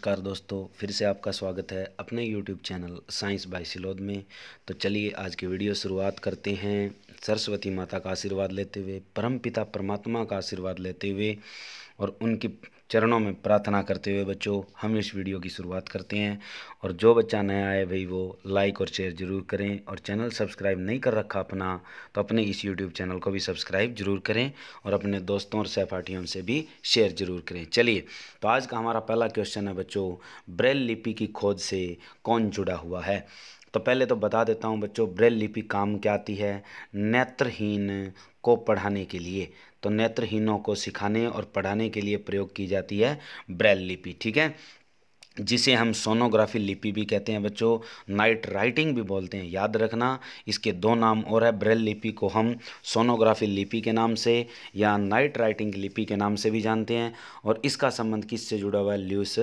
नमस्कार दोस्तों, फिर से आपका स्वागत है अपने YouTube चैनल साइंस बाय सिलोद में। तो चलिए आज की वीडियो शुरुआत करते हैं सरस्वती माता का आशीर्वाद लेते हुए, परमपिता परमात्मा का आशीर्वाद लेते हुए और उनके चरणों में प्रार्थना करते हुए बच्चों हम इस वीडियो की शुरुआत करते हैं। और जो बच्चा नया है भाई वो लाइक और शेयर ज़रूर करें, और चैनल सब्सक्राइब नहीं कर रखा अपना तो अपने इस यूट्यूब चैनल को भी सब्सक्राइब जरूर करें और अपने दोस्तों और सहपाठियों से भी शेयर जरूर करें। चलिए तो आज का हमारा पहला क्वेश्चन है बच्चों, ब्रेल लिपि की खोज से कौन जुड़ा हुआ है। तो पहले तो बता देता हूँ बच्चों, ब्रेल लिपि काम क्या आती है, नेत्रहीन को पढ़ाने के लिए। तो नेत्रहीनों को सिखाने और पढ़ाने के लिए प्रयोग की जाती है ब्रेल लिपि, ठीक है, जिसे हम सोनोग्राफी लिपि भी कहते हैं बच्चों, नाइट राइटिंग भी बोलते हैं। याद रखना इसके दो नाम और है, ब्रेल लिपि को हम सोनोग्राफी लिपि के नाम से या नाइट राइटिंग लिपि के नाम से भी जानते हैं। और इसका संबंध किससे जुड़ा हुआ है, लुईस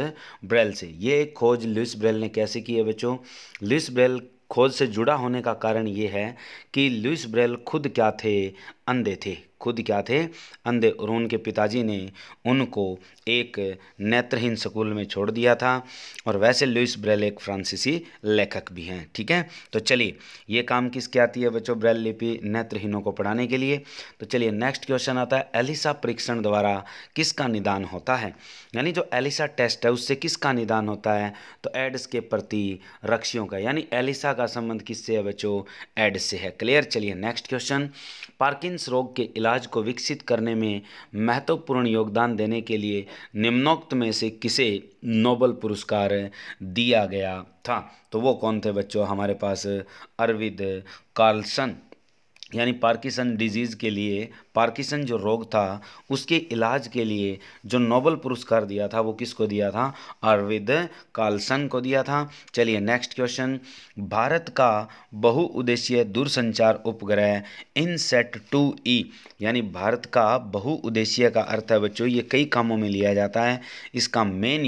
ब्रेल से। ये खोज लुईस ब्रेल ने कैसे की है बच्चों, लुईस ब्रेल खोज से जुड़ा होने का कारण ये है कि लुईस ब्रेल खुद क्या थे, अंधे थे, खुद क्या थे, अंधे। और उनके पिताजी ने उनको एक नेत्रहीन स्कूल में छोड़ दिया था। और वैसे लुईस ब्रेल एक फ्रांसीसी लेखक भी हैं, ठीक है। तो चलिए ये काम किसके आती है बच्चों, ब्रेल लिपि नेत्रहीनों को पढ़ाने के लिए। तो चलिए नेक्स्ट क्वेश्चन आता है, एलिसा परीक्षण द्वारा किसका निदान होता है। यानी जो एलिसा टेस्ट है उससे किसका निदान होता है, तो एड्स के प्रति रक्षियों का। यानी एलिसा का संबंध किससे है बच्चों, एड्स से है। क्लियर। चलिए नेक्स्ट क्वेश्चन, पार्किंस रोग के इलाज को विकसित करने में महत्वपूर्ण योगदान देने के लिए निम्नोक्त में से किसे नोबेल पुरस्कार दिया गया था। तो वो कौन थे बच्चों, हमारे पास अरविंद कार्लसन। यानी पार्किंसन डिजीज़ के लिए, पार्किंसन जो रोग था उसके इलाज के लिए जो नोबेल पुरस्कार दिया था वो किसको दिया था, अरविंद कार्लसन को दिया था। चलिए नेक्स्ट क्वेश्चन, भारत का बहुउद्देशीय दूरसंचार उपग्रह इनसेट 2E, यानी भारत का बहुउद्देशीय का अर्थ है बच्चों ये कई कामों में लिया जाता है। इसका मेन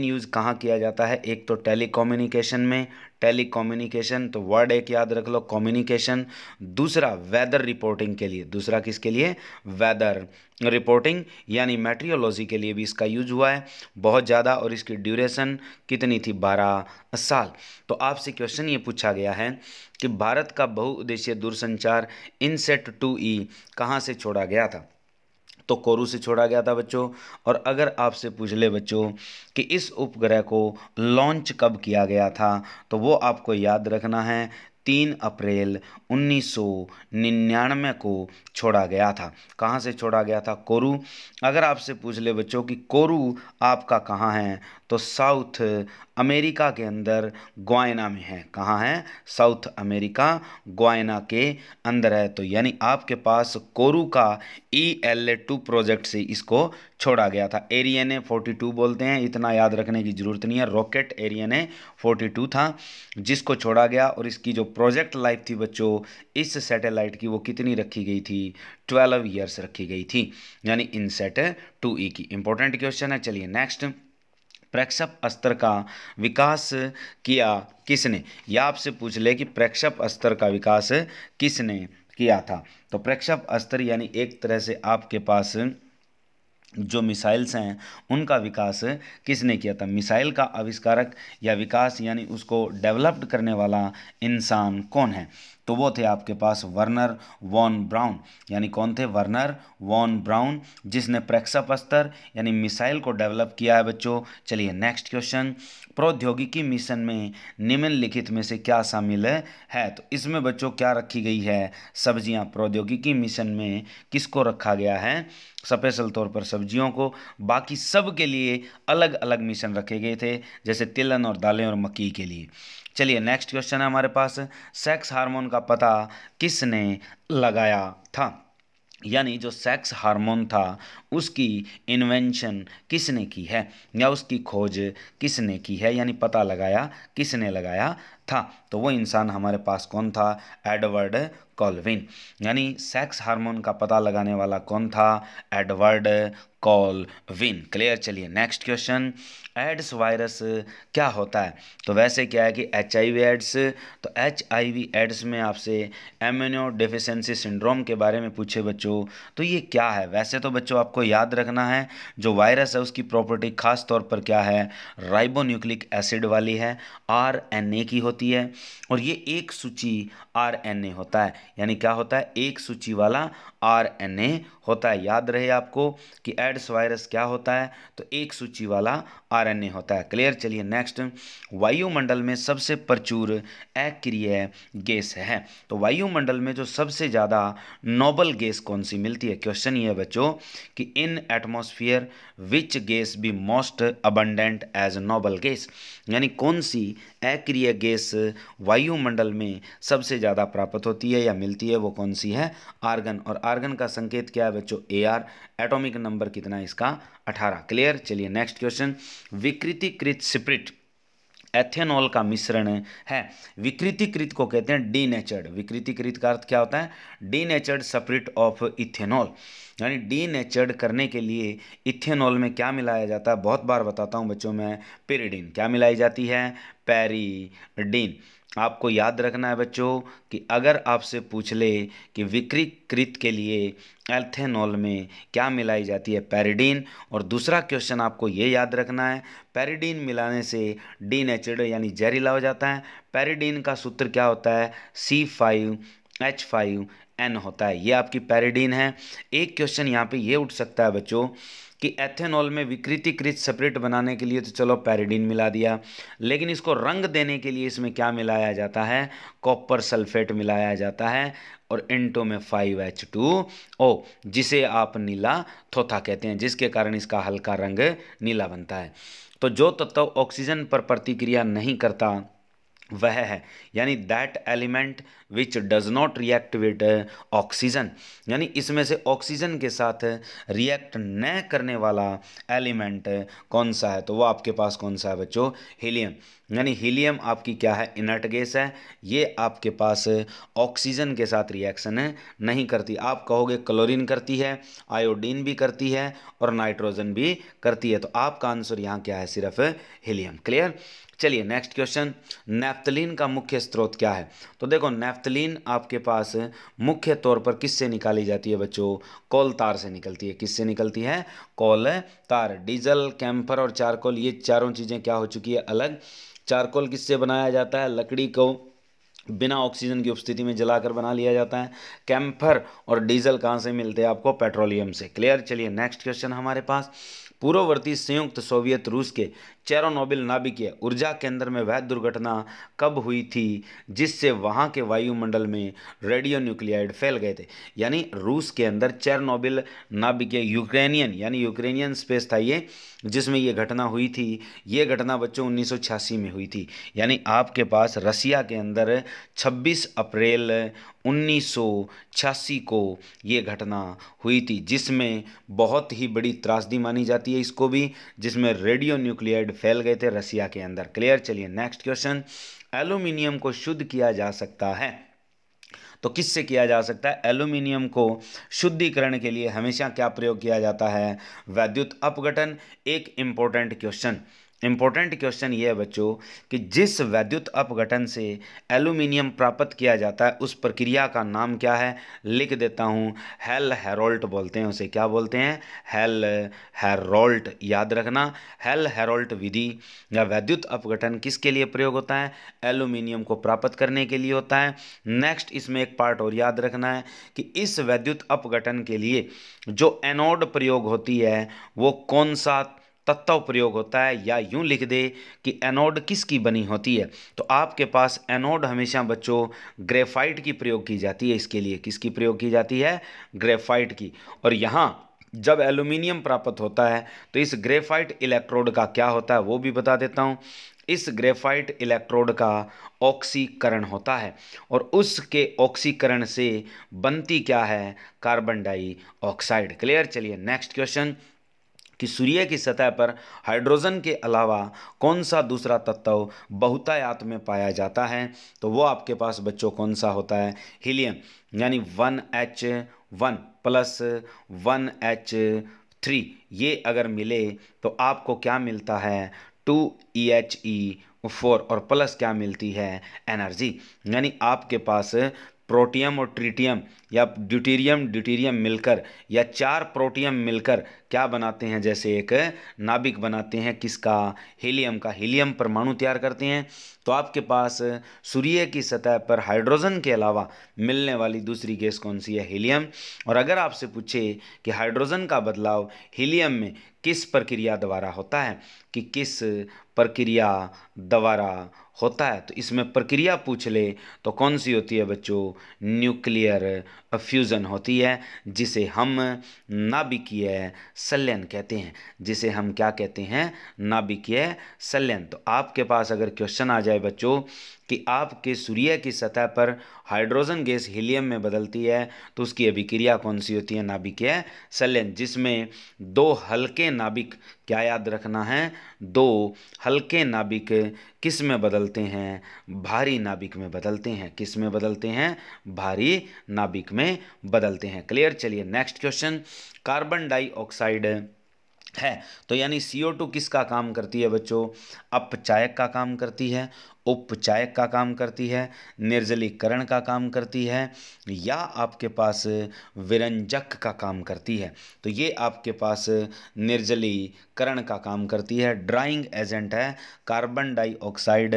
यूज़ कहाँ किया जाता है, एक तो टेलीकम्युनिकेशन में, टेलीकम्युनिकेशन तो वर्ड एक याद रख लो, कम्युनिकेशन। दूसरा वेदर रिपोर्टिंग के लिए, दूसरा किसके लिए, वेदर रिपोर्टिंग यानी मेट्रियोलॉजी के लिए भी इसका यूज हुआ है बहुत ज़्यादा। और इसकी ड्यूरेशन कितनी थी, 12 साल। तो आपसे क्वेश्चन ये पूछा गया है कि भारत का बहुउद्देशीय दूरसंचार इनसेट 2E कहाँ से छोड़ा गया था, तो कोरू से छोड़ा गया था बच्चों। और अगर आपसे पूछ ले बच्चों कि इस उपग्रह को लॉन्च कब किया गया था, तो वो आपको याद रखना है 3 अप्रैल 1999 को छोड़ा गया था। कहाँ से छोड़ा गया था, कोरू। अगर आपसे पूछ ले बच्चों कि कोरू आपका कहाँ है, तो साउथ अमेरिका के अंदर ग्वायना में है। कहाँ है, साउथ अमेरिका ग्वायना के अंदर है। तो यानी आपके पास कोरू का ELA-2 प्रोजेक्ट से इसको छोड़ा गया था। एरियन 42 बोलते हैं, इतना याद रखने की ज़रूरत नहीं है। रॉकेट एरियन 42 था जिसको छोड़ा गया। और इसकी जो प्रोजेक्ट लाइफ थी बच्चों इस सैटेलाइट की, वो कितनी रखी गई थी, 12 ईयर्स रखी गई थी, यानी इनसेट 2E की। इंपॉर्टेंट क्वेश्चन है। चलिए नेक्स्ट, प्रक्षेप अस्त्र का विकास किया किसने, या आपसे पूछ ले कि प्रक्षेप अस्त्र का विकास किसने किया था। तो प्रक्षेप अस्त्र यानी एक तरह से आपके पास जो मिसाइल्स हैं उनका विकास किसने किया था। मिसाइल का आविष्कारक या विकास यानी उसको डेवलप्ड करने वाला इंसान कौन है, तो वो थे आपके पास वर्नर वॉन ब्राउन। यानी कौन थे, वर्नर वॉन ब्राउन, जिसने प्रक्षेप अस्त्र यानी मिसाइल को डेवलप किया है बच्चों। चलिए नेक्स्ट क्वेश्चन, प्रौद्योगिकी मिशन में निम्नलिखित में से क्या शामिल है। तो इसमें बच्चों क्या रखी गई है, सब्जियां। प्रौद्योगिकी मिशन में किसको रखा गया है, स्पेशल तौर पर सब्जियों को। बाकी सब के लिए अलग अलग मिशन रखे गए थे, जैसे तिलहन और दालें और मक्की के लिए। चलिए नेक्स्ट क्वेश्चन है हमारे पास, सेक्स हार्मोन का पता किसने लगाया था। यानी जो सेक्स हार्मोन था उसकी इन्वेंशन किसने की है या उसकी खोज किसने की है, यानी पता लगाया किसने लगाया था, तो वो इंसान हमारे पास कौन था? Edward Colvin. यानी सेक्स हार्मोन का पता लगाने वाला कौन था? Edward Colvin. क्लियर। चलिए नेक्स्ट क्वेश्चन, एड्स वायरस क्या होता है? तो वैसे क्या है कि HIV एड्स, तो HIV एड्स में आपसे इम्यूनो डेफिशिएंसी सिंड्रोम के बारे में पूछे बच्चों, तो ये क्या है? वैसे तो बच्चों आपको याद रखना है, जो वायरस है उसकी प्रॉपर्टी खास तौर पर क्या है? राइबोन्यूक्लिक एसिड वाली है, RNA की होती है, और ये एक सूची RNA होता है। यानी क्या होता है? एक सूची वाला RNA होता है। याद रहे आपको कि एड्स वायरस क्या होता है? तो एक सूची वाला RNA होता है। क्लियर। चलिए नेक्स्ट, वायुमंडल में सबसे प्रचुर अक्रिय गैस है, तो वायुमंडल में जो सबसे ज़्यादा नोबल गैस कौन सी मिलती है? क्वेश्चन ये है बच्चों कि in atmosphere which gas be most abundant as noble gas, यानी कौन सी अक्रिय गैस वायुमंडल में सबसे ज़्यादा प्राप्त होती है या मिलती है, वो कौन सी है? आर्गन। और आर्गन का संकेत क्या है बच्चों? AR। एटॉमिक नंबर कितना है इसका? 18। क्लियर। चलिए नेक्स्ट क्वेश्चन, विकृतीकृत स्पिरिट एथेनॉल का मिश्रण है। विकृतीकृत को कहते हैं डीनेचर्ड। विकृतीकृत का अर्थ क्या होता है? डीनेचर्ड स्पिरिट ऑफ इथेनॉल, यानी डीनेचर्ड करने के लिए इथेनॉल में क्या मिलाया जाता है? बहुत बार बताता हूं बच्चों मैं, पेरिडीन। क्या मिलाई जाती है? पेरिडीन। आपको याद रखना है बच्चों कि अगर आपसे पूछ ले कि विकृतीकृत के लिए एथेनॉल में क्या मिलाई जाती है? पेरिडीन। और दूसरा क्वेश्चन आपको ये याद रखना है, पेरिडीन मिलाने से डीनेचर्ड यानी जहरीला हो जाता है। पेरिडीन का सूत्र क्या होता है? C5H5N होता है। ये आपकी पेरिडीन है। एक क्वेश्चन यहाँ पे ये उठ सकता है बच्चों कि एथेनॉल में विकृतीकृत स्पिरिट बनाने के लिए तो चलो पेरिडीन मिला दिया, लेकिन इसको रंग देने के लिए इसमें क्या मिलाया जाता है? कॉपर सल्फेट मिलाया जाता है, और इंटो में 5H2O, जिसे आप नीला थोथा कहते हैं, जिसके कारण इसका हल्का रंग नीला बनता है। तो जो तत्व ऑक्सीजन पर प्रतिक्रिया नहीं करता वह है, यानी that element which does not react with oxygen, यानी इसमें से ऑक्सीजन के साथ रिएक्ट न करने वाला एलिमेंट कौन सा है? तो वो आपके पास कौन सा है बच्चों? हीलियम। यानी हीलियम आपकी क्या है? इनर्ट गैस है। ये आपके पास ऑक्सीजन के साथ रिएक्शन नहीं करती। आप कहोगे क्लोरीन करती है, आयोडीन भी करती है, और नाइट्रोजन भी करती है, तो आपका आंसर यहाँ क्या है? सिर्फ हीलियम। क्लियर। चलिए नेक्स्ट क्वेश्चन, नैफ्थलीन का मुख्य स्रोत क्या है? तो देखो नैफ्थलीन आपके पास मुख्य तौर पर किससे निकाली जाती है बच्चों? कोल तार से निकलती है। किससे निकलती है? कोल तार। डीजल, कैम्फर और चारकोल, ये चारों चीज़ें क्या हो चुकी है? अलग। चारकोल किससे बनाया जाता है? लकड़ी को बिना ऑक्सीजन की उपस्थिति में जलाकर बना लिया जाता है। कैम्फर और डीजल कहाँ से मिलते हैं आपको? पेट्रोलियम से। क्लियर। चलिए नेक्स्ट क्वेश्चन हमारे पास, पूर्ववर्ती संयुक्त सोवियत रूस के चेरोनोबिल नाभिकीय ऊर्जा केंद्र में वह दुर्घटना कब हुई थी जिससे वहां के वायुमंडल में रेडियो न्यूक्लियाइड फैल गए थे? यानी रूस के अंदर चेरोनोबिल नाभिकीय, यूक्रेनियन यानी यूक्रेनियन स्पेस था ये, जिसमें ये घटना हुई थी। ये घटना बच्चों 1986 में हुई थी। यानी आपके पास रसिया के अंदर 26 अप्रैल 1986 को ये घटना हुई थी, जिसमें बहुत ही बड़ी त्रासदी मानी जाती है इसको भी, जिसमें रेडियो न्यूक्लियाइड फैल गए थे रसिया के अंदर। क्लियर। चलिए नेक्स्ट क्वेश्चन, एल्यूमिनियम को शुद्ध किया जा सकता है, तो किससे किया जा सकता है? एल्यूमिनियम को शुद्धिकरण के लिए हमेशा क्या प्रयोग किया जाता है? वैद्युत अपघटन। एक इंपॉर्टेंट क्वेश्चन ये है बच्चों कि जिस वैद्युत अपघटन से एल्यूमिनियम प्राप्त किया जाता है उस प्रक्रिया का नाम क्या है? लिख देता हूँ, हेल हेरोल्ट बोलते हैं उसे। क्या बोलते हैं? हेल हेरोल्ट। याद रखना, हेल हेरोल्ट विधि या वैद्युत अपघटन किसके लिए प्रयोग होता है? एल्यूमिनियम को प्राप्त करने के लिए होता है। नेक्स्ट इसमें एक पार्ट और याद रखना है कि इस वैद्युत अपघटन के लिए जो एनोड प्रयोग होती है वो कौन सा तत्व प्रयोग होता है, या यूं लिख दे कि एनोड किसकी बनी होती है? तो आपके पास एनोड हमेशा बच्चों ग्रेफाइट की प्रयोग की जाती है। इसके लिए किसकी प्रयोग की जाती है? ग्रेफाइट की। और यहाँ जब एल्यूमिनियम प्राप्त होता है तो इस ग्रेफाइट इलेक्ट्रोड का क्या होता है वो भी बता देता हूँ। इस ग्रेफाइट इलेक्ट्रोड का ऑक्सीकरण होता है, और उसके ऑक्सीकरण से बनती क्या है? Carbon dioxide. क्लियर। चलिए नेक्स्ट क्वेश्चन, कि सूर्य की सतह पर हाइड्रोजन के अलावा कौन सा दूसरा तत्व बहुतायत में पाया जाता है, तो वो आपके पास बच्चों कौन सा होता है, हीलियम। यानी 1H1 प्लस 1H3 ये अगर मिले तो आपको क्या मिलता है, 2EHE4 और प्लस क्या मिलती है, एनर्जी। यानी आपके पास प्रोटियम और ट्रिटियम या ड्यूटेरियम ड्यूटेरियम मिलकर या 4 प्रोटियम मिलकर क्या बनाते हैं, जैसे एक नाभिक बनाते हैं, किसका, हीलियम का। हीलियम परमाणु तैयार करते हैं। तो आपके पास सूर्य की सतह पर हाइड्रोजन के अलावा मिलने वाली दूसरी गैस कौन सी है, हीलियम। और अगर आपसे पूछे कि हाइड्रोजन का बदलाव हीलियम में किस प्रक्रिया द्वारा होता है, कि किस प्रक्रिया द्वारा होता है, तो इसमें प्रक्रिया पूछ ले तो कौन सी होती है बच्चों, न्यूक्लियर फ्यूज़न होती है, जिसे हम नाभिकीय संलयन कहते हैं, जिसे हम क्या कहते हैं, नाभिकीय संलयन। तो आपके पास अगर क्वेश्चन आ जाए बच्चों कि आपके सूर्य की सतह पर हाइड्रोजन गैस हीलियम में बदलती है तो उसकी अभिक्रिया कौन सी होती है, नाभिकीय संलयन, जिसमें 2 हल्के नाभिक, क्या याद रखना है, 2 हल्के नाभिक किस में बदलते हैं, भारी नाभिक में बदलते हैं। किस में बदलते हैं, भारी नाभिक में बदलते हैं। क्लियर। चलिए नेक्स्ट क्वेश्चन, कार्बन डाइऑक्साइड है तो यानी CO2 किसका काम करती है बच्चों, अपचायक का काम करती है, उपचायक का काम करती है, निर्जलीकरण का काम करती है, या आपके पास विरंजक का काम करती है। तो ये आपके पास निर्जलीकरण का काम करती है, ड्राइंग एजेंट है। कार्बन डाइऑक्साइड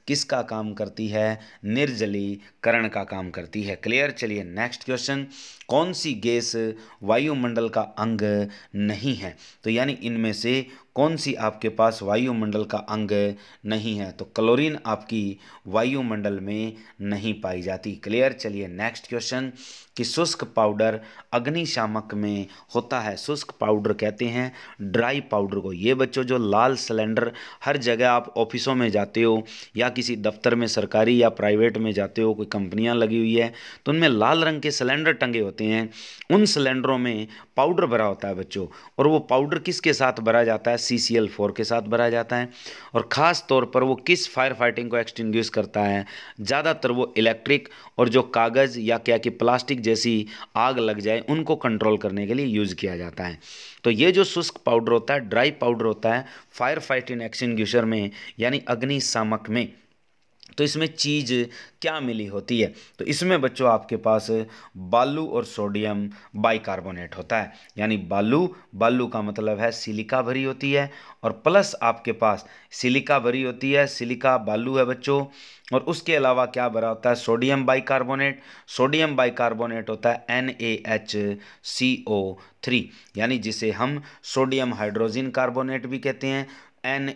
किसका काम करती है, निर्जलीकरण का काम करती है। क्लियर। चलिए नेक्स्ट क्वेश्चन, कौन सी गैस वायुमंडल का अंग नहीं है, तो यानी इनमें से कौन सी आपके पास वायुमंडल का अंग नहीं है, तो क्लोरीन आपकी वायुमंडल में नहीं पाई जाती। क्लियर। चलिए नेक्स्ट क्वेश्चन, कि शुष्क पाउडर अग्निशामक में होता है, शुष्क पाउडर कहते हैं ड्राई पाउडर को। ये बच्चों जो लाल सिलेंडर, हर जगह आप ऑफिसों में जाते हो या किसी दफ्तर में सरकारी या प्राइवेट में जाते हो, कोई कंपनियां लगी हुई है तो उनमें लाल रंग के सिलेंडर टंगे होते हैं, उन सिलेंडरों में पाउडर भरा होता है बच्चों। और वो पाउडर किसके साथ भरा जाता है, CCl4 के साथ भरा जाता है। और ख़ास तौर पर वो किस फायर फाइटिंग को एक्सटिंग्विश करता है, ज़्यादातर वो इलेक्ट्रिक और जो कागज़ या क्या कि प्लास्टिक जैसी आग लग जाए उनको कंट्रोल करने के लिए यूज़ किया जाता है। तो ये जो शुष्क पाउडर होता है, ड्राई पाउडर होता है फायर फाइटिंग एक्सटिंग्विशर में यानी अग्निशामक में, तो इसमें चीज़ क्या मिली होती है, तो इसमें बच्चों आपके पास बालू और सोडियम बाइकार्बोनेट होता है। यानी बालू का मतलब है सिलिका भरी होती है, और प्लस आपके पास सिलिका भरी होती है, सिलिका बालू है बच्चों। और उसके अलावा क्या भरा होता है, सोडियम बाइकार्बोनेट। सोडियम बाइकार्बोनेट होता है NaHCO3, यानी जिसे हम सोडियम हाइड्रोजन कार्बोनेट भी कहते हैं। Na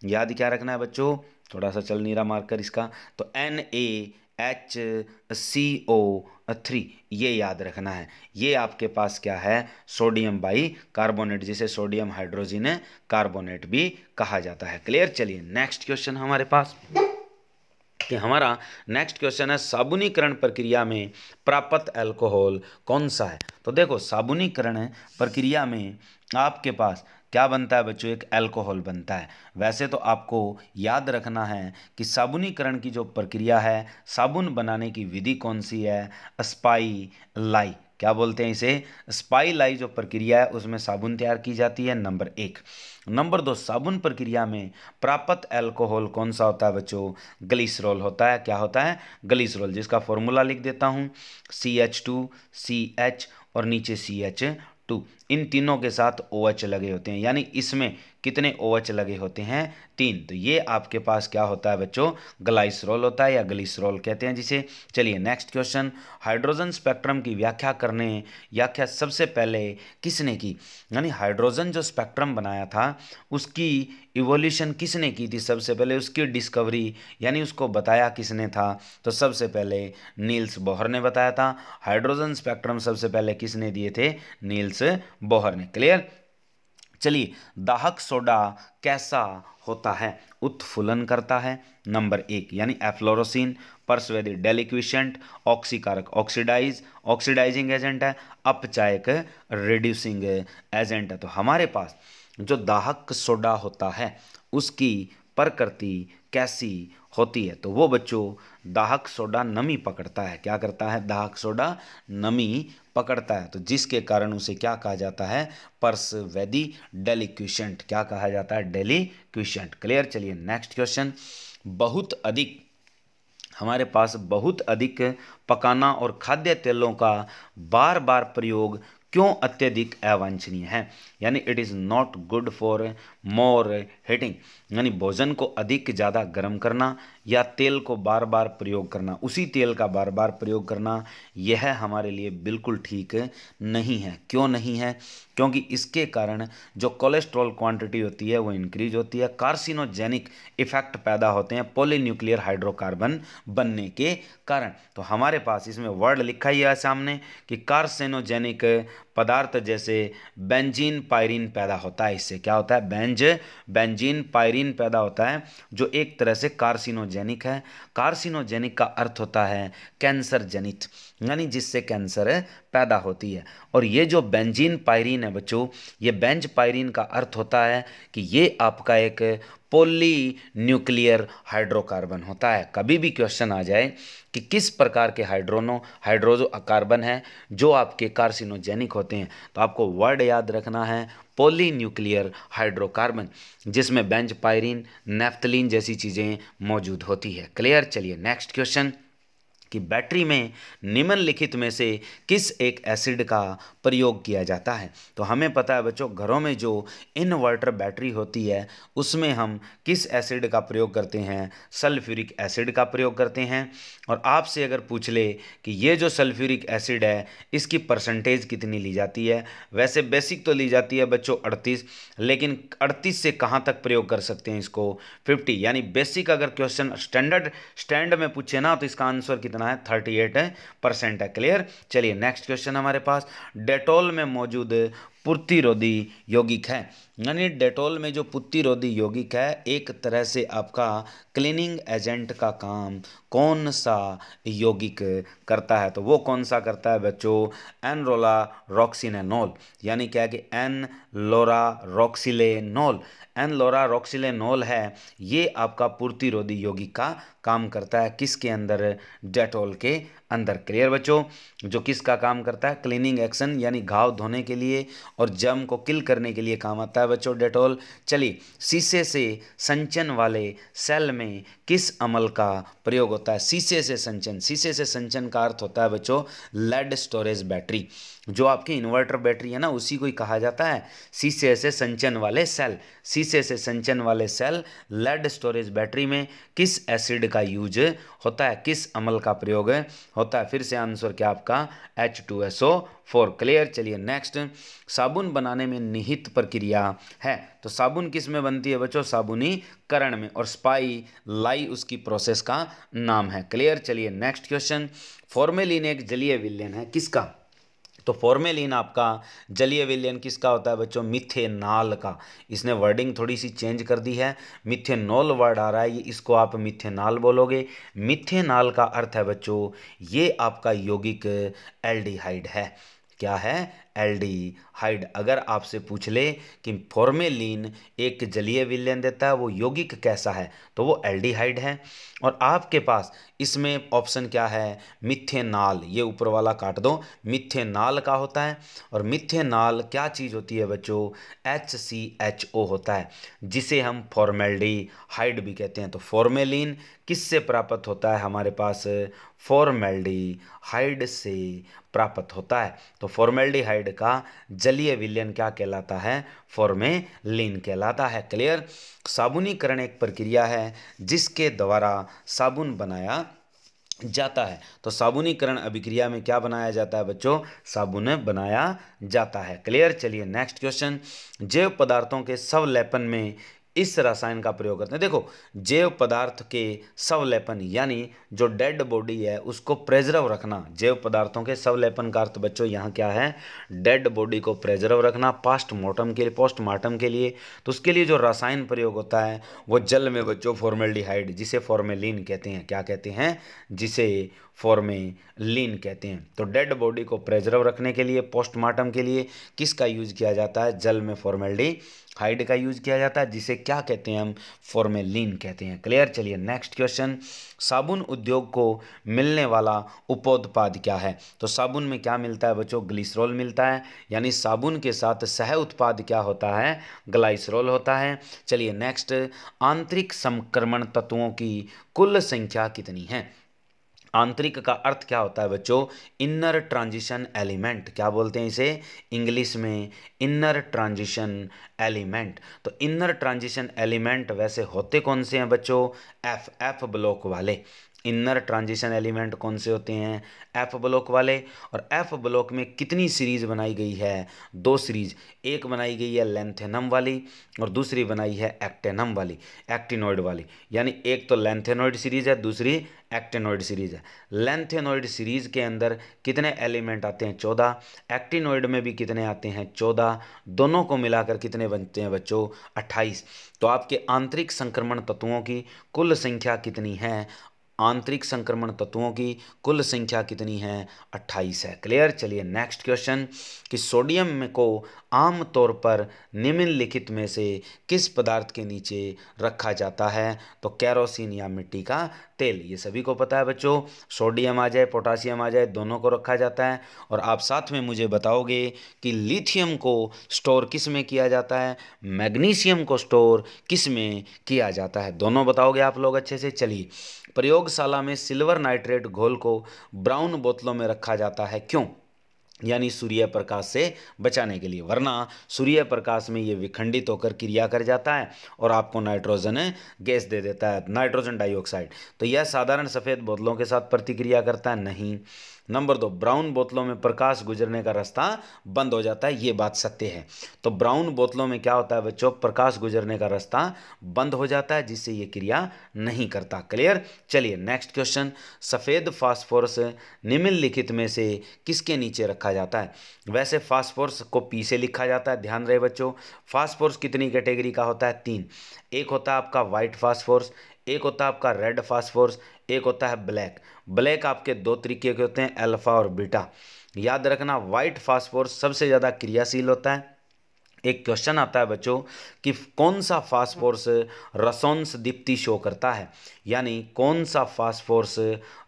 याद क्या रखना है बच्चों, थोड़ा सा चल नहीं रहा मार्कर इसका, तो NaHCO3 ये याद रखना है। ये आपके पास क्या है, सोडियम बाई कार्बोनेट, जिसे सोडियम हाइड्रोजन कार्बोनेट भी कहा जाता है। क्लियर। चलिए नेक्स्ट क्वेश्चन हमारे पास, कि हमारा नेक्स्ट क्वेश्चन है, साबुनीकरण प्रक्रिया में प्राप्त अल्कोहल कौन सा है। तो देखो साबुनीकरण प्रक्रिया में आपके पास क्या बनता है बच्चों, एक अल्कोहल बनता है। वैसे तो आपको याद रखना है कि साबुनीकरण की जो प्रक्रिया है, साबुन बनाने की विधि कौन सी है, स्पाइलाई, क्या बोलते हैं इसे, स्पाइलाई जो प्रक्रिया है उसमें साबुन तैयार की जाती है, नंबर 1। नंबर 2, साबुन प्रक्रिया में प्राप्त अल्कोहल कौन सा होता है बच्चों, ग्लिसरॉल होता है। क्या होता है, ग्लिसरॉल, जिसका फॉर्मूला लिख देता हूँ, CH2CH और नीचे CH2, इन तीनों के साथ OH लगे होते हैं। यानी इसमें कितने OH लगे होते हैं, 3। तो ये आपके पास क्या होता है बच्चों, ग्लाइसरॉल होता है या ग्लिसरॉल कहते हैं जिसे। चलिए नेक्स्ट क्वेश्चन, हाइड्रोजन स्पेक्ट्रम की व्याख्या सबसे पहले किसने की, यानी हाइड्रोजन जो स्पेक्ट्रम बनाया था उसकी इवोल्यूशन किसने की थी सबसे पहले, उसकी डिस्कवरी यानी उसको बताया किसने था, तो सबसे पहले नील्स बोहर ने बताया था। हाइड्रोजन स्पेक्ट्रम सबसे पहले किसने दिए थे, नील्स बोहर ने। क्लियर। चलिए, दाहक सोडा कैसा होता है? उत्फुलन करता है, नंबर 1 यानी एफ्लोरोसिन, परसवेदी डेलिक्विशेंट, ऑक्सीकारक ऑक्सीडाइजिंग एजेंट है, अपचायक रिड्यूसिंग एजेंट है। तो हमारे पास जो दाहक सोडा होता है उसकी प्रकृति कैसी होती है? तो वो बच्चों, दाहक सोडा नमी पकड़ता है। क्या करता है? दाहक सोडा नमी पकड़ता है, तो जिसके कारण उसे क्या कहा जाता है? परसवेदी डेलिक्विशेंट। क्या कहा जाता है? डेलिक्विशेंट। क्लियर। चलिए नेक्स्ट क्वेश्चन। बहुत अधिक, हमारे पास बहुत अधिक पकाना और खाद्य तेलों का बार बार प्रयोग क्यों अत्यधिक अवांछनीय है? यानी it is not good for more heating, यानी भोजन को अधिक ज़्यादा गर्म करना या तेल को बार बार प्रयोग करना, उसी तेल का बार बार प्रयोग करना, यह हमारे लिए बिल्कुल ठीक नहीं है। क्यों नहीं है? क्योंकि इसके कारण जो कोलेस्ट्रॉल क्वांटिटी होती है वो इंक्रीज होती है, कार्सिनोजेनिक इफेक्ट पैदा होते हैं पॉलीन्यूक्लियर हाइड्रोकार्बन बनने के कारण। तो हमारे पास इसमें वर्ड लिखा ही है सामने कि कार्सिनोजेनिक पदार्थ जैसे बेंजीन पायरीन पैदा होता है। इससे क्या होता है? बेंजीन पायरीन पैदा होता है जो एक तरह से कार्सिनोजेनिक है। कार्सिनोजेनिक का अर्थ होता है कैंसर जनित, यानी जिससे कैंसर पैदा होती है। और ये जो बेंजीन पायरीन है बच्चों, ये बेंज पायरीन का अर्थ होता है कि ये आपका एक पॉली न्यूक्लियर हाइड्रोकार्बन होता है। कभी भी क्वेश्चन आ जाए कि किस प्रकार के हाइड्रोजो कार्बन है जो आपके कार्सिनोजेनिक होते हैं, तो आपको वर्ड याद रखना है पॉली न्यूक्लियर हाइड्रोकार्बन, जिसमें बेंज पायरीन, नेफ्थलीन जैसी चीज़ें मौजूद होती है। क्लियर। चलिए नेक्स्ट क्वेश्चन कि बैटरी में निम्नलिखित में से किस एक एसिड का प्रयोग किया जाता है? तो हमें पता है बच्चों, घरों में जो इन्वर्टर बैटरी होती है उसमें हम किस एसिड का प्रयोग करते हैं? सल्फ्यूरिक एसिड का प्रयोग करते हैं। और आपसे अगर पूछ ले कि ये जो सल्फ्यूरिक एसिड है इसकी परसेंटेज कितनी ली जाती है? वैसे बेसिक तो ली जाती है बच्चों 38, लेकिन 38 से कहाँ तक प्रयोग कर सकते हैं इसको? 50, यानी बेसिक अगर क्वेश्चन स्टैंड में पूछे ना तो इसका आंसर कितना है? 38% है। क्लियर। चलिए नेक्स्ट क्वेश्चन हमारे पास, डेटॉल में मौजूद प्रतिरोधी यौगिक है, यानी डेटॉल में जो प्रतिरोधी यौगिक है एक तरह से आपका क्लीनिंग एजेंट का काम कौन सा यौगिक करता है? तो वो कौन सा करता है बच्चों? एनरोला रॉक्सिनेनॉल, यानी क्या कि एनलोरा रॉक्सिलेनॉल। एनलोरा रॉक्सिलेनॉल है, ये आपका प्रतिरोधी यौगिक का काम करता है। किसके अंदर? डेटॉल के अंदर। क्लियर बच्चों। जो किसका काम करता है? क्लीनिंग एक्शन, यानी घाव धोने के लिए और जर्म को किल करने के लिए काम आता है बच्चों डेटॉल। चलिए, शीशे से संचन वाले सेल में किस अमल का प्रयोग होता है? शीशे से संचन, शीशे से संचन का अर्थ होता है बच्चों लेड स्टोरेज बैटरी। जो आपकी इन्वर्टर बैटरी है ना उसी को ही कहा जाता है शीशे से संचन वाले सेल। शीशे से संचन वाले सेल लेड स्टोरेज बैटरी में किस एसिड का यूज होता है? किस अमल का प्रयोग होता है? फिर से आंसर क्या आपका? H2SO4। क्लियर। चलिए नेक्स्ट, साबुन बनाने में निहित प्रक्रिया है, तो साबुन किस में बनती है बच्चों? साबुनीकरण में, और स्पाई लाई उसकी प्रोसेस का नाम है। क्लियर। चलिए नेक्स्ट क्वेश्चन, फॉर्मेलिन एक जलीय विलयन है, किसका? तो फॉर्मेलिन आपका जलीय विलयन किसका होता है बच्चों? मिथेनॉल का। इसने वर्डिंग थोड़ी सी चेंज कर दी है, मिथेनॉल वर्ड आ रहा है, ये इसको आप मिथेनॉल बोलोगे। मिथेनॉल का अर्थ है बच्चों ये आपका यौगिक एल्डिहाइड है। क्या है? एल्डिहाइड। अगर आपसे पूछ ले कि फॉर्मेलिन एक जलीय विलयन देता है, वो यौगिक कैसा है, तो वो एल्डिहाइड है। और आपके पास इसमें ऑप्शन क्या है? मिथेनॉल, ये ऊपर वाला काट दो, मिथेनॉल का होता है। और मिथेनॉल क्या चीज़ होती है बच्चों? HCHO होता है, जिसे हम फॉर्मेल्डिहाइड भी कहते हैं। तो फॉर्मेलिन किससे प्राप्त होता है? हमारे पास फॉर्मेल्डिहाइड से प्राप्त होता है। तो फॉर्मेल्डिहाइड का जलीय विलयन क्या कहलाता है? फॉर्मेलिन कहलाता है। क्लियर। साबुनीकरण एक प्रक्रिया है जिसके द्वारा साबुन बनाया जाता है। तो साबुनीकरण अभिक्रिया में क्या बनाया जाता है बच्चों? साबुन बनाया जाता है। क्लियर। चलिए नेक्स्ट क्वेश्चन, जैव पदार्थों के स्वलेपन में इस रसायन का प्रयोग करते हैं। देखो, जैव पदार्थ के स्वलेपन यानी जो डेड बॉडी है उसको प्रेजर्व रखना, जैव पदार्थों के स्वलेपन का अर्थ बच्चों यहाँ क्या है, डेड बॉडी को प्रेजर्व रखना पोस्टमार्टम के लिए। तो उसके लिए जो रसायन प्रयोग होता है वो जल में बच्चों फॉर्मेल्डिहाइड, जिसे फॉर्मेलिन कहते हैं, क्या कहते हैं, जिसे फॉर्मेलिन कहते हैं। तो डेड बॉडी को प्रेजर्व रखने के लिए, पोस्टमार्टम के लिए किसका यूज किया जाता है, जल में फॉर्मेल्डिहाइड का यूज किया जाता है, जिसे क्या कहते हैं हम, फॉर्मेलिन कहते हैं। क्लियर। चलिए नेक्स्ट क्वेश्चन, साबुन उद्योग को मिलने वाला उपोत्पाद क्या है। तो साबुन में क्या मिलता है बच्चों, ग्लिसरॉल मिलता है, यानी साबुन के साथ सह उत्पाद क्या होता है, ग्लाइसरॉल होता है। चलिए नेक्स्ट, आंतरिक संक्रमण तत्वों की कुल संख्या कितनी है। आंतरिक का अर्थ क्या होता है बच्चों, इनर ट्रांजिशन एलिमेंट, क्या बोलते हैं इसे इंग्लिश में, इनर ट्रांजिशन एलिमेंट। तो इनर ट्रांजिशन एलिमेंट वैसे होते कौन से हैं बच्चों, एफ ब्लॉक वाले। इनर ट्रांजिशन एलिमेंट कौन से होते हैं, एफ ब्लॉक वाले। और एफ ब्लॉक में कितनी सीरीज बनाई गई है, 2 सीरीज, एक बनाई गई है लेंथेनम वाली और दूसरी बनाई है एक्टेनम वाली, एक्टिनोइड वाली। यानी एक तो लेंथेनोइड सीरीज है, दूसरी एक्टेनोइड सीरीज है। लेंथेनोइड सीरीज के अंदर कितने एलिमेंट आते हैं, 14। एक्टिनोइड में भी कितने आते हैं, 14। दोनों को मिलाकर कितने बनते हैं बच्चों, 28। तो आपके आंतरिक संक्रमण तत्वों की कुल संख्या कितनी है, आंतरिक संक्रमण तत्वों की कुल संख्या कितनी है, 28 है। क्लियर। चलिए नेक्स्ट क्वेश्चन, कि सोडियम को आमतौर पर निम्नलिखित में से किस पदार्थ के नीचे रखा जाता है। तो कैरोसिन या मिट्टी का तेल, ये सभी को पता है बच्चों, सोडियम आ जाए पोटासियम आ जाए दोनों को रखा जाता है। और आप साथ में मुझे बताओगे कि लिथियम को स्टोर किस में किया जाता है, मैग्नीशियम को स्टोर किस में किया जाता है, दोनों बताओगे आप लोग अच्छे से। चलिए, प्रयोगशाला में सिल्वर नाइट्रेट घोल को ब्राउन बोतलों में रखा जाता है, क्यों, यानी सूर्य प्रकाश से बचाने के लिए, वरना सूर्य प्रकाश में ये विखंडित होकर क्रिया कर जाता है और आपको नाइट्रोजन गैस दे देता है, नाइट्रोजन डाइऑक्साइड। तो यह साधारण सफ़ेद बोतलों के साथ प्रतिक्रिया करता है, नहीं। नंबर 2, ब्राउन बोतलों में प्रकाश गुजरने का रास्ता बंद हो जाता है, ये बात सत्य है। तो ब्राउन बोतलों में क्या होता है बच्चों, प्रकाश गुजरने का रास्ता बंद हो जाता है, जिससे ये क्रिया नहीं करता। क्लियर। चलिए नेक्स्ट क्वेश्चन, सफ़ेद फास्फोरस निम्नलिखित में से किसके नीचे रखा जाता है। वैसे फास्फोरस को पी से लिखा जाता है, ध्यान रहे बच्चों। फास्फोरस कितनी कैटेगरी का होता है, 3। एक होता है आपका वाइट फास्फोरस, एक होता है आपका रेड फास्फोरस, एक होता है ब्लैक। ब्लैक आपके 2 तरीके के होते हैं, अल्फा और बीटा। याद रखना, वाइट फास्फोरस सबसे ज़्यादा क्रियाशील होता है। एक क्वेश्चन आता है बच्चों कि कौन सा फास्फोरस रसोंस दीप्ति शो करता है, यानी कौन सा फास्फोरस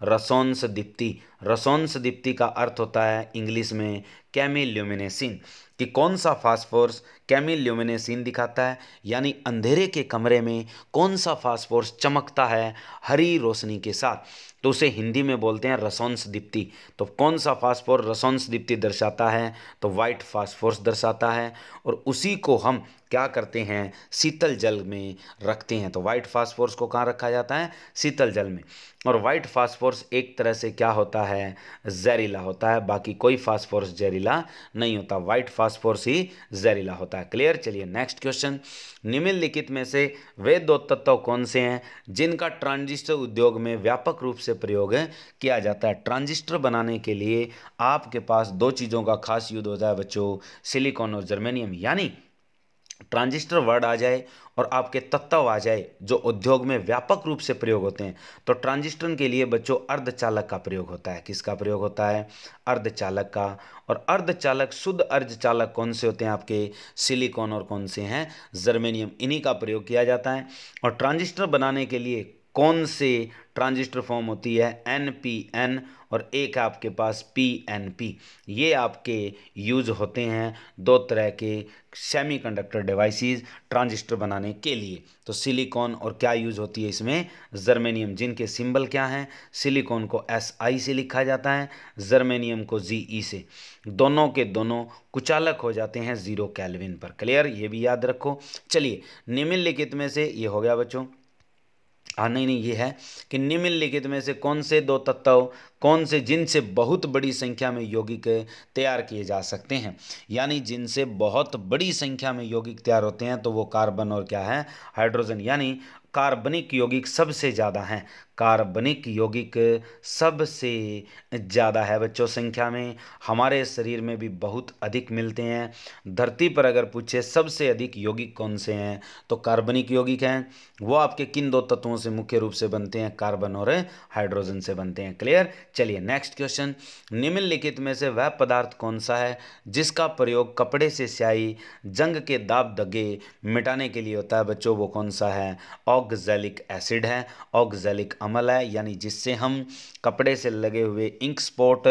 रसोंस दीप्ति, रसोंस दीप्ति का अर्थ होता है इंग्लिश में कैमिल्यूमिनेसिन, कि कौन सा फास्फोरस कैमिल्यूमिनेसिन दिखाता है, यानी अंधेरे के कमरे में कौन सा फास्फोरस चमकता है हरी रोशनी के साथ, तो उसे हिंदी में बोलते हैं रसोंस दीप्ति। तो कौन सा फास्फोरस रसोंस दीप्ति दर्शाता है, तो वाइट फास्फोरस दर्शाता है। और उसी को हम क्या करते हैं, शीतल जल में रखते हैं। तो वाइट फास्फोरस को कहाँ रखा जाता है, शीतल जल में। और वाइट फास्फोरस एक तरह से क्या होता है, जहरीला होता है, बाकी कोई फास्फोरस जहरीला नहीं होता, वाइट फास्फोरस ही जहरीला होता है। क्लियर। चलिए नेक्स्ट क्वेश्चन, निम्नलिखित में से वे 2 तत्व कौन से हैं जिनका ट्रांजिस्टर उद्योग में व्यापक रूप से प्रयोग किया जाता है। ट्रांजिस्टर बनाने के लिए आपके पास 2 चीज़ों का खास यूज होता है बच्चों, सिलिकॉन और जर्मेनियम। यानी ट्रांजिस्टर वर्ड आ जाए और आपके तत्व आ जाए जो उद्योग में व्यापक रूप से प्रयोग होते हैं, तो ट्रांजिस्टर के लिए बच्चों अर्धचालक का प्रयोग होता है। किसका प्रयोग होता है, अर्धचालक का। और अर्धचालक, शुद्ध अर्धचालक कौन से होते हैं आपके, सिलिकॉन और कौन से हैं, जर्मेनियम, इन्हीं का प्रयोग किया जाता है। और ट्रांजिस्टर बनाने के लिए कौन से ट्रांजिस्टर फॉर्म होती है, NPN और एक आपके पास PNP। ये आपके यूज होते हैं 2 तरह के सेमीकंडक्टर डिवाइसेस ट्रांजिस्टर बनाने के लिए। तो सिलिकॉन और क्या यूज होती है इसमें, जर्मेनियम, जिनके सिंबल क्या हैं, सिलिकॉन को SI से लिखा जाता है, जर्मेनियम को ZE से। दोनों के दोनों कुचालक हो जाते हैं 0 केल्विन पर। क्लियर, ये भी याद रखो। चलिए, निम्नलिखित में से ये हो गया बच्चों हाँ नहीं नहीं, ये है कि निम्नलिखित में से कौन से दो तत्व, कौन से जिनसे बहुत बड़ी संख्या में यौगिक तैयार किए जा सकते हैं, यानी जिनसे बहुत बड़ी संख्या में यौगिक तैयार होते हैं, तो वो कार्बन और क्या है, हाइड्रोजन, यानी कार्बनिक यौगिक सबसे ज़्यादा हैं। कार्बनिक यौगिक सबसे ज़्यादा है बच्चों संख्या में, हमारे शरीर में भी बहुत अधिक मिलते हैं। धरती पर अगर पूछे सबसे अधिक यौगिक कौन से हैं, तो कार्बनिक यौगिक हैं। वो आपके किन दो तत्वों से मुख्य रूप से बनते हैं, कार्बन और हाइड्रोजन से बनते हैं। क्लियर। चलिए नेक्स्ट क्वेश्चन, निम्नलिखित में से वह पदार्थ कौन सा है जिसका प्रयोग कपड़े से स्याही, जंग के दाग धब्बे मिटाने के लिए होता है बच्चों, वो कौन सा है, ऑक्सैलिक एसिड है, ऑक्सैलिक अम्ल है, यानी जिससे हम कपड़े से लगे हुए इंक स्पॉट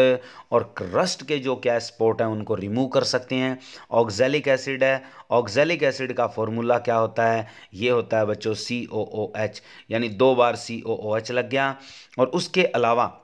और रस्ट के जो क्या स्पॉट हैं उनको रिमूव कर सकते हैं, ऑक्सैलिक एसिड है। ऑक्सैलिक एसिड का फॉर्मूला क्या होता है, ये होता है बच्चों COOH, यानी 2 बार COOH लग गया। और उसके अलावा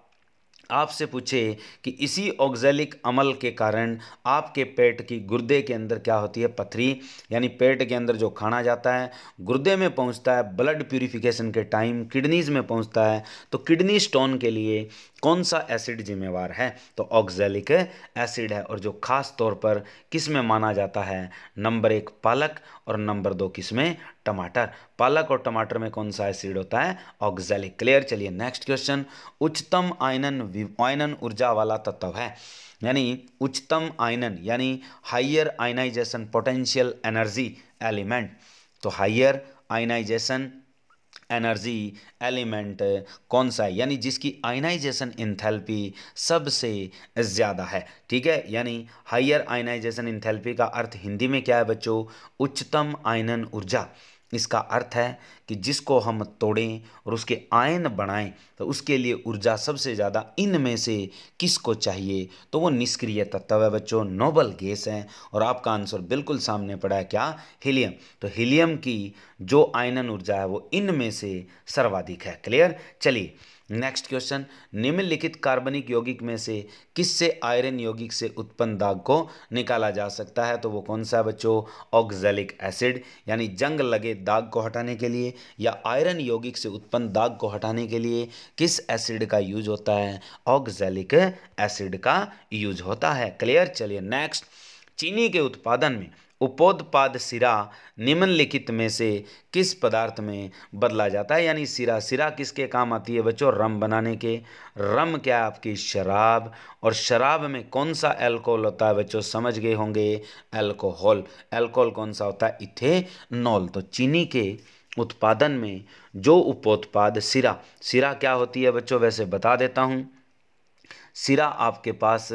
आपसे पूछे कि इसी ऑक्सैलिक अम्ल के कारण आपके पेट की, गुर्दे के अंदर क्या होती है, पथरी, यानी पेट के अंदर जो खाना जाता है गुर्दे में पहुंचता है, ब्लड प्यूरिफिकेशन के टाइम किडनीज में पहुंचता है, तो किडनी स्टोन के लिए कौन सा एसिड जिम्मेवार है, तो ऑक्सैलिक एसिड है। और जो खास तौर पर किस में माना जाता है, नंबर 1 पालक और नंबर 2 किस में, टमाटर। पालक और टमाटर में कौन सा एसिड होता है, ऑक्सैलिक। क्लियर। चलिए नेक्स्ट क्वेश्चन, उच्चतम आयनन ऊर्जा वाला तत्व है, यानी उच्चतम आयनन यानी higher ionisation potential energy element, तो हाइयर आयनाइजेशन एनर्जी एलिमेंट कौन सा है, यानी जिसकी आयनाइजेशन इंथैल्पी सबसे ज़्यादा है। ठीक है, यानी हाइयर आयनाइजेशन इंथैल्पी का अर्थ हिंदी में क्या है बच्चों, उच्चतम आयनन ऊर्जा। इसका अर्थ है कि जिसको हम तोड़ें और उसके आयन बनाएं तो उसके लिए ऊर्जा सबसे ज़्यादा इनमें से किसको चाहिए, तो वो निष्क्रिय तत्व है बच्चों, नोबल गैस है। और आपका आंसर बिल्कुल सामने पड़ा है, क्या, हीलियम। तो हीलियम की जो आयनन ऊर्जा है वो इनमें से सर्वाधिक है। क्लियर। चलिए नेक्स्ट क्वेश्चन, निम्नलिखित कार्बनिक यौगिक में से किससे आयरन यौगिक से उत्पन्न दाग को निकाला जा सकता है, तो वो कौन सा है बच्चों, ऑक्सैलिक एसिड, यानी जंग लगे दाग को हटाने के लिए या आयरन यौगिक से उत्पन्न दाग को हटाने के लिए किस एसिड का यूज होता है, ऑक्सैलिक एसिड का यूज होता है। क्लियर। चलिए नेक्स्ट, चीनी के उत्पादन में उपोत्पाद सिरा निम्नलिखित में से किस पदार्थ में बदला जाता है, यानी सिरा, सिरा किसके काम आती है बच्चों, रम बनाने के। रम क्या है आपकी, शराब, और शराब में कौन सा अल्कोहल होता है बच्चों, समझ गए होंगे, अल्कोहल। अल्कोहल कौन सा होता है, इथेनॉल। तो चीनी के उत्पादन में जो उपोत्पाद सिरा, सिरा क्या होती है बच्चों, वैसे बता देता हूँ। सिरा आपके पास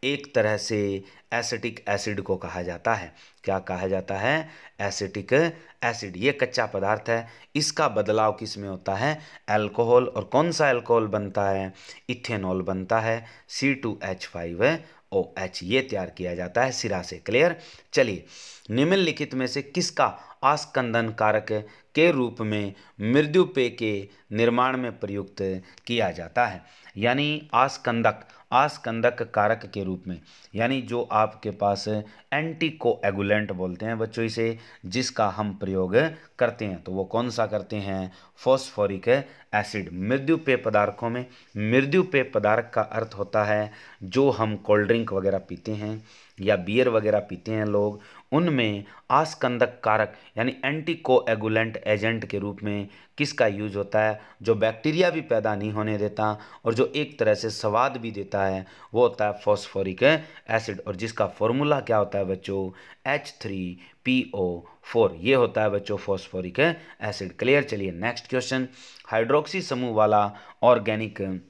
एक तरह से एसिटिक एसिड को कहा जाता है। क्या कहा जाता है, एसिटिक एसिड। ये कच्चा पदार्थ है, इसका बदलाव किस में होता है, अल्कोहल। और कौन सा अल्कोहल बनता है, इथेनॉल बनता है, C2H5OH, ये तैयार किया जाता है सिरा से। क्लियर। चलिए निम्नलिखित में से किसका आस्कंदन कारक के रूप में मृदुपेय के निर्माण में प्रयुक्त किया जाता है, यानी आस्कंदक, आस्कंदक कारक के रूप में, यानी जो आपके पास एंटीकोएगुलेंट बोलते हैं बच्चों इसे, जिसका हम प्रयोग करते हैं, तो वो कौन सा करते हैं, फॉस्फोरिक एसिड। मृदुपेय पदार्थों में, मृदुपेय पदार्थ का अर्थ होता है जो हम कोल्ड ड्रिंक वगैरह पीते हैं या बियर वगैरह पीते हैं लोग, उनमें आस्कंदक कारक यानी एंटीकोएगुलेंट एजेंट के रूप में किसका यूज होता है, जो बैक्टीरिया भी पैदा नहीं होने देता और जो एक तरह से स्वाद भी देता है, वो होता है फॉस्फोरिक एसिड। और जिसका फॉर्मूला क्या होता है बच्चों, H3PO4, ये होता है बच्चों फॉस्फोरिक एसिड। क्लियर। चलिए नेक्स्ट क्वेश्चन, हाइड्रोक्सी समूह वाला ऑर्गेनिक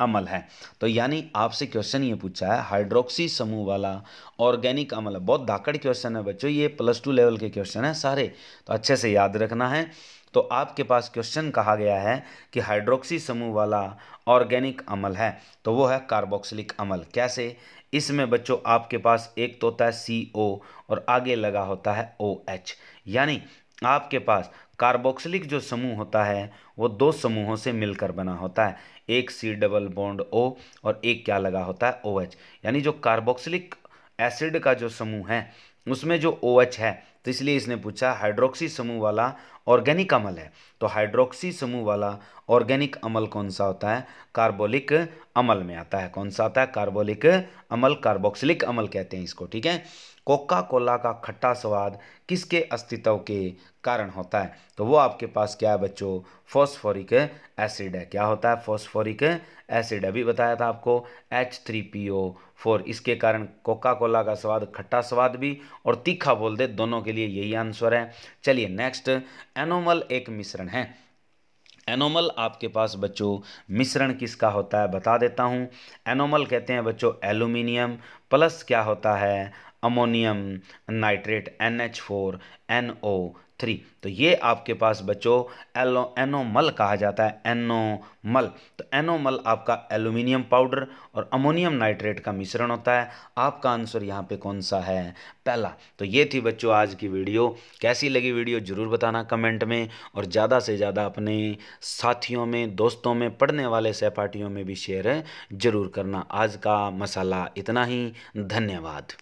अम्ल है, तो यानी आपसे क्वेश्चन ये पूछा है हाइड्रोक्सी समूह वाला ऑर्गेनिक अम्ल, बहुत धाकड़ क्वेश्चन है बच्चों, ये +2 लेवल के क्वेश्चन है सारे, तो अच्छे से याद रखना है। तो आपके पास क्वेश्चन कहा गया है कि हाइड्रोक्सी समूह वाला ऑर्गेनिक अम्ल है, तो वो है कार्बोक्सिलिक अम्ल। कैसे, इसमें बच्चों आपके पास एक तो होता है CO और आगे लगा होता है OH, यानी आपके पास कार्बोक्सिलिक जो समूह होता है वो 2 समूहों से मिलकर बना होता है, एक C डबल बॉन्ड O और एक क्या लगा होता है OH, यानी जो कार्बोक्सिलिक एसिड का जो समूह है उसमें जो OH है तो इसलिए इसने पूछा हाइड्रोक्सी समूह वाला ऑर्गेनिक अम्ल है। तो हाइड्रोक्सी समूह वाला ऑर्गेनिक अम्ल कौन सा होता है? कार्बोलिक अम्ल में आता है। कौन सा आता है? कार्बोलिक अम्ल, कार्बोक्सिलिक अम्ल कहते हैं इसको, ठीक है। कोका कोला का खट्टा स्वाद किसके अस्तित्व के कारण होता है? तो वो आपके पास क्या है बच्चों? फॉस्फोरिक एसिड है। क्या होता है? Phosphoric acid. अभी बताया था आपको H3PO4, इसके कारण कोका कोला का स्वाद खट्टा स्वाद भी और तीखा बोल दे, दोनों के लिए यही आंसर है। चलिए नेक्स्ट, एनोमल एक मिश्रण है। एनोमल आपके पास बच्चों मिश्रण किसका होता है बता देता हूँ। एनोमल कहते हैं बच्चों एल्यूमिनियम प्लस क्या होता है? Ammonium nitrate NH4NO3। तो ये आपके पास बच्चों एनोमल कहा जाता है। एनोमल, तो एनोमल आपका एल्यूमिनियम पाउडर और अमोनियम नाइट्रेट का मिश्रण होता है। आपका आंसर यहाँ पे कौन सा है? पहला। तो ये थी बच्चों आज की वीडियो। कैसी लगी वीडियो जरूर बताना कमेंट में, और ज़्यादा से ज़्यादा अपने साथियों में, दोस्तों में, पढ़ने वाले सहपाठियों में भी शेयर जरूर करना। आज का मसाला इतना ही। धन्यवाद।